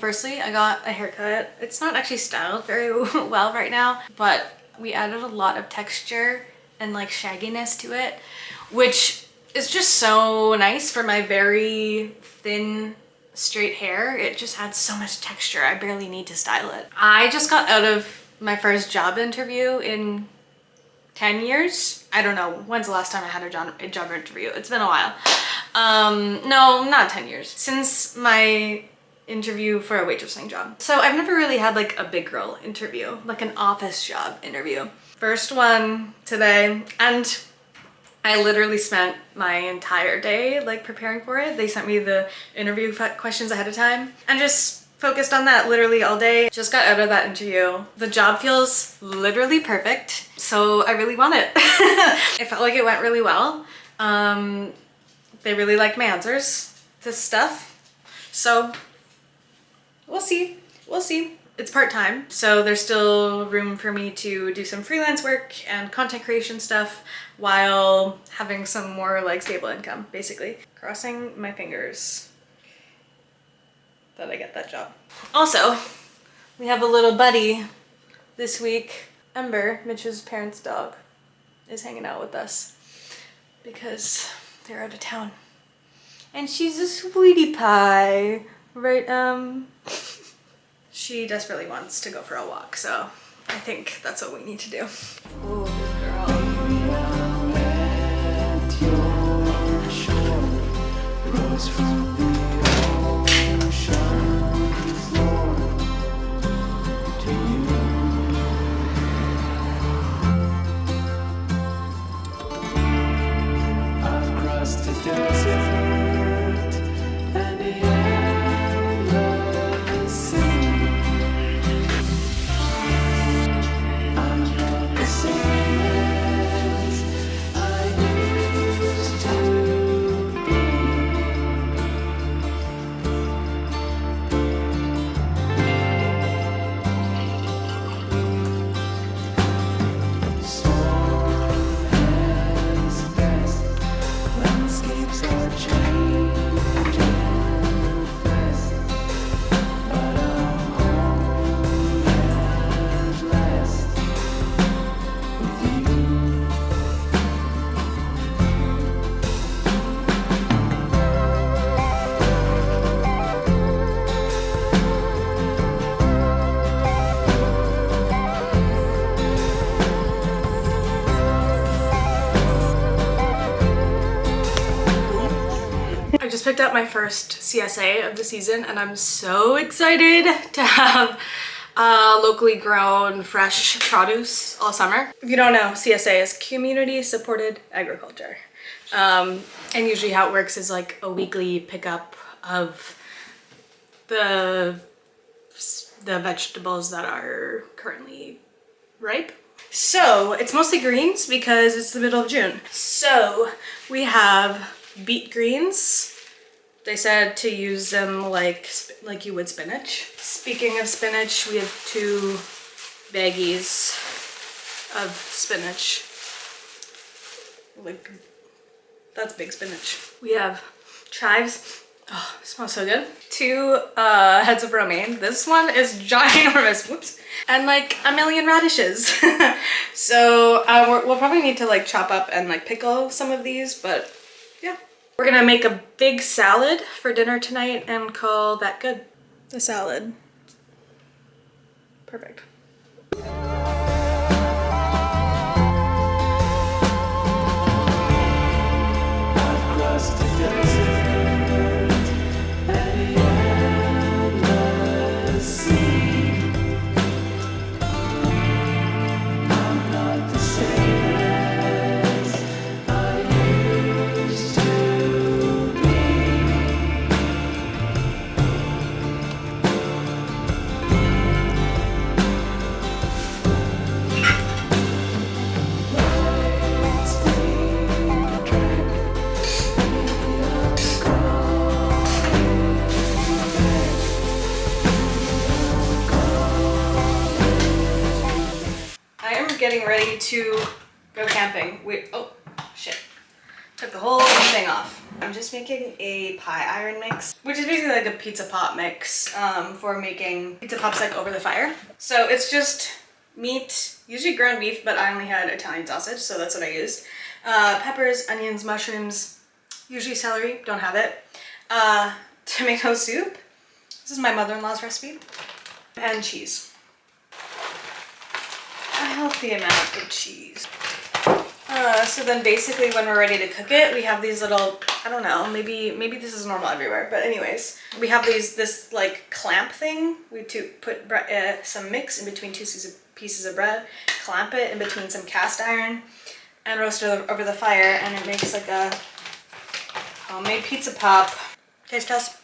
firstly, I got a haircut. It's not actually styled very well right now, but we added a lot of texture and like shagginess to it, which is just so nice for my very thin, straight hair. It just adds so much texture. I barely need to style it. I just got out of my first job interview in 10 years. I don't know. When's the last time I had a job interview? It's been a while. No, not 10 years. Since my interview for a waitressing job. So I've never really had like a big girl interview, like an office job interview. First one today, and I literally spent my entire day like preparing for it. They sent me the interview questions ahead of time and just focused on that literally all day. Just got out of that interview. The job feels literally perfect, so I really want it. It felt like it went really well. They really liked my answers to stuff, so we'll see. We'll see. It's part-time, so there's still room for me to do some freelance work and content creation stuff while having some more like stable income, basically. Crossing my fingers that I get that job. Also, we have a little buddy this week. Ember, Mitch's parents' dog, is hanging out with us because they're out of town. And she's a sweetie pie, right? She desperately wants to go for a walk, so I think that's what we need to do. Ooh, good girl. I just picked up my first CSA of the season and I'm so excited to have locally grown fresh produce all summer. If you don't know, CSA is community supported agriculture. And usually how it works is like a weekly pickup of the vegetables that are currently ripe. So it's mostly greens because it's the middle of June. So we have beet greens. They said to use them like you would spinach. Speaking of spinach, we have 2 baggies of spinach. Like, that's big spinach. We have chives. Oh, it smells so good. 2 heads of romaine. This one is ginormous. Whoops. And like a million radishes. So we'll probably need to like chop up and like pickle some of these, but yeah. We're gonna make a big salad for dinner tonight and call that good. The salad. Perfect. Getting ready to go camping. Oh shit, took the whole thing off. I'm just making a pie iron mix, which is basically like a pizza pop mix for making pizza pops like over the fire. So it's just meat, usually ground beef, but I only had Italian sausage, so that's what I used. Peppers, onions, mushrooms, usually celery, don't have it. Tomato soup. This is my mother-in-law's recipe. And cheese. A healthy amount of cheese. So then basically when we're ready to cook it, we have these little, I don't know, maybe this is normal everywhere, but anyways, we have this like clamp thing. We put some mix in between two pieces of bread, clamp it in between some cast iron, and roast it over the fire, and it makes like a homemade pizza pop. Taste test.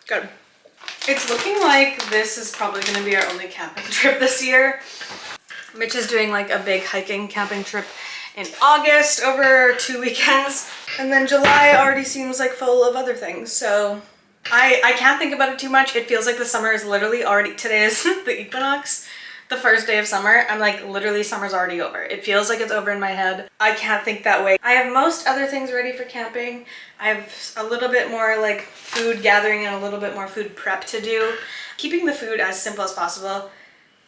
Good. It's looking like this is probably going to be our only camping trip this year. Mitch is doing like a big hiking camping trip in August over 2 weekends, and then July already seems like full of other things, so I can't think about it too much. It feels like the summer is literally already, today is the equinox, the first day of summer. I'm like, literally summer's already over. It feels like it's over in my head. I can't think that way. I have most other things ready for camping. I have a little bit more like food gathering and a little bit more food prep to do. Keeping the food as simple as possible.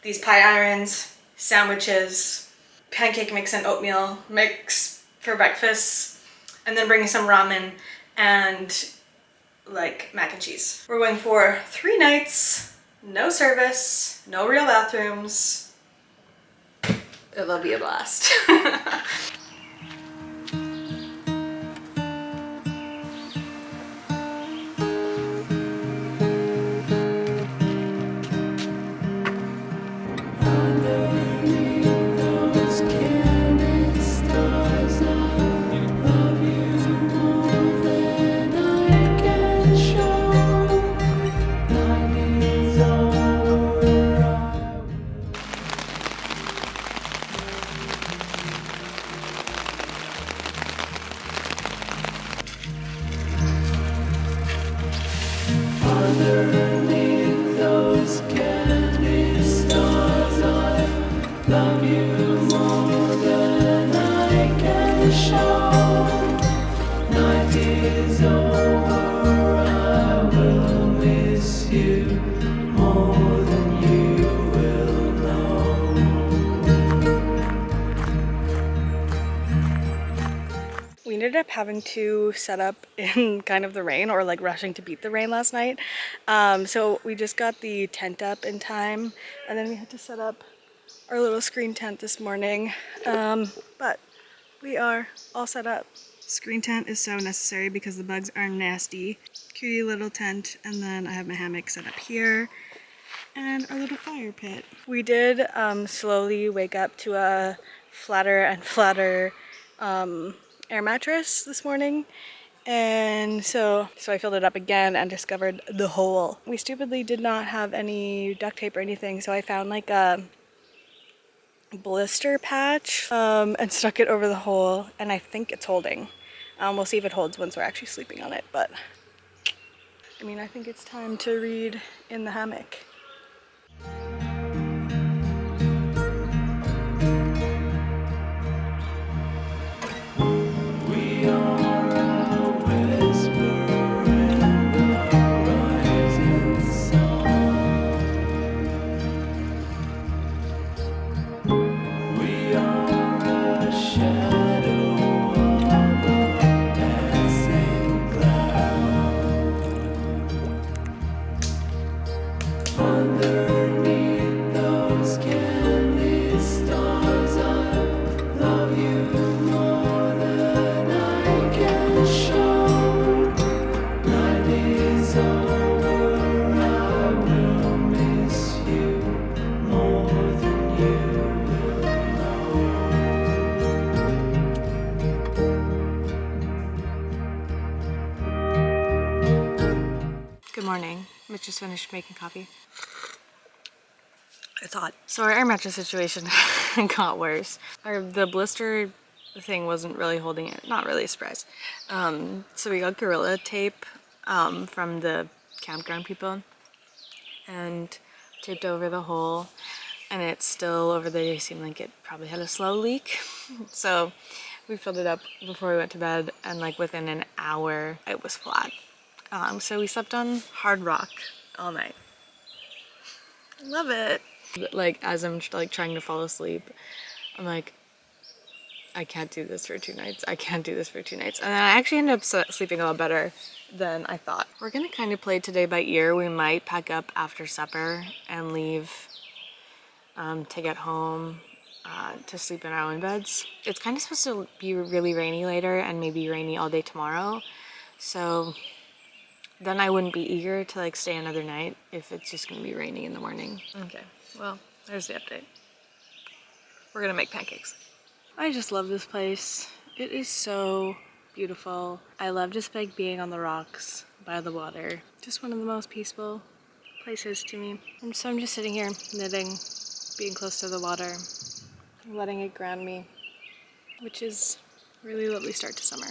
These pie irons, sandwiches, pancake mix and oatmeal mix for breakfast, and then bringing some ramen and like mac and cheese. We're going for 3 nights, no service, no real bathrooms. It'll be a blast. We ended up having to set up in kind of the rain, or like rushing to beat the rain last night. So we just got the tent up in time, and then we had to set up our little screen tent this morning. But we are all set up. Screen tent is so necessary because the bugs are nasty. Cutie little tent, and then I have my hammock set up here and our little fire pit. We did slowly wake up to a flatter and flatter air mattress this morning, and so I filled it up again and discovered the hole. We stupidly did not have any duct tape or anything, so I found like a blister patch and stuck it over the hole, and I think it's holding. We'll see if it holds once we're actually sleeping on it, but I mean, I think it's time to read in the hammock. Good morning. Mitch just finished making coffee. It's hot. So our air mattress situation got worse. The blister thing wasn't really holding it. Not really a surprise. So we got Gorilla Tape from the campground people and taped over the hole, and it's still over there. It seemed like it probably had a slow leak. So We filled it up before we went to bed, and like within an hour it was flat. So we slept on hard rock all night. Love it. Like as I'm like trying to fall asleep, I'm like, I can't do this for 2 nights. I can't do this for 2 nights. And then I actually ended up sleeping a lot better than I thought. We're gonna kind of play today by ear. We might pack up after supper and leave to get home to sleep in our own beds. It's kind of supposed to be really rainy later and maybe rainy all day tomorrow. So then I wouldn't be eager to like stay another night if it's just gonna be raining in the morning. Okay, well, there's the update. We're gonna make pancakes. I just love this place. It is so beautiful. I love just like being on the rocks by the water. Just one of the most peaceful places to me. And so I'm just sitting here knitting, being close to the water, letting it ground me, which is a really lovely start to summer.